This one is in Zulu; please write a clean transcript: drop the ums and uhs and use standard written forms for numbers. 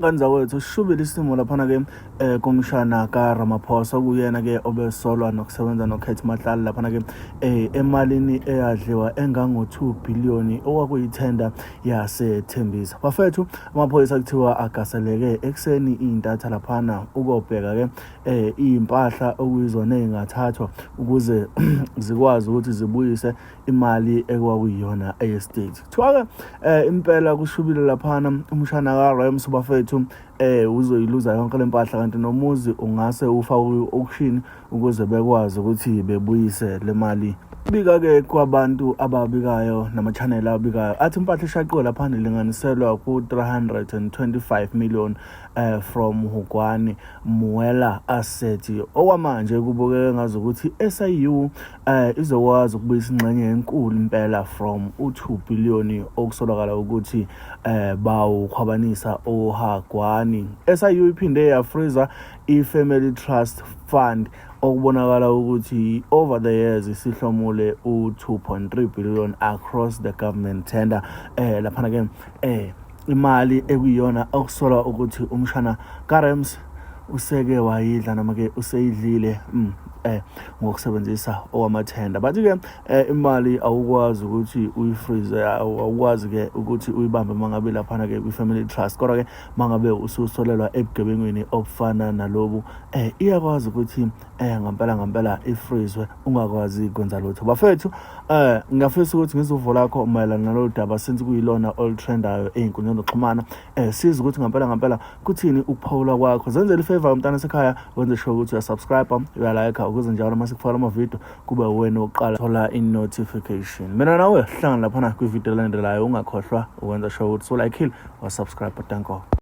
Kanza wethu sishubile isimo laphana ke komshana kaRamaphosa kuyena ke obesolwa nokusebenza noKhethi Matlali laphana ke emalini eyadliwa engango 2 billion okwakuyithenda yaseThembisa. Bafethu amaphoyisa kuthiwa agaseleke ekseni intatha laphana ukobheka ke impahla okuyizona engathathwa ukuze zikwazi ukuthi zibuyise imali ekwakuyiyona estate. Kuthiwa ke impela kushubile laphana umshana kaRams bafethu uzoyiluza yonke lempahla kanti nomuzi ungase ufake auction ukuze bekwazi ukuthi bebuyise le mali. Bika-ke kwabantu ababikayo nama-channel abikayo athi impahla eshaqwe laphana ilinganiselwa ku-325 million from Hukwane Muela Asset. Okwamanje kubukeka ngazukuthi SIU izokwazi ukubuyisa ingxenye enkulu impela from u2 billion okusolakala ukuthi bawukhwabanisa oHagwani. SIU iphinde yafreeza i-Family Trust Fund okubonakala ukuthi over the years isihlomule u2.3 billion across the government tender laphana ke imali ekuyiyona okusolwa ukuthi umshana kaRams useke wayidla noma ke useyidlile ngokusebenzisa owamathenda. Bathi ke imali awukwazi ukuthi uyifreeze, awukwazi ke ukuthi uyibambe mangabe laphana ke kwi-family trust, kodwa ke mangabe ususolelwa ebugebengweni obufana nalobu iyakwazi ukuthi ngempela ifreeze ungakwazi ukwenza lutho. Bafethu ngiyafisa ukuthi ngizuvula lakho mayelana nalo daba since kuyilona all trendayo einkundleni zokuxhumana. Siza ukuthi ngempela kuthini ukuphawula kwakho. Zenzele ifavor umntana sekhaya, wenze sure ukuthi uyasubscribe, uyalike ukuze njalo mase kufaka amavideo kube wena oqala thola i-notification. Mina nawe hlangana laphana kwivideo elandelayo, ungakhohlwa ukwenza sure ukuthi like, wa subscribe. Thank you.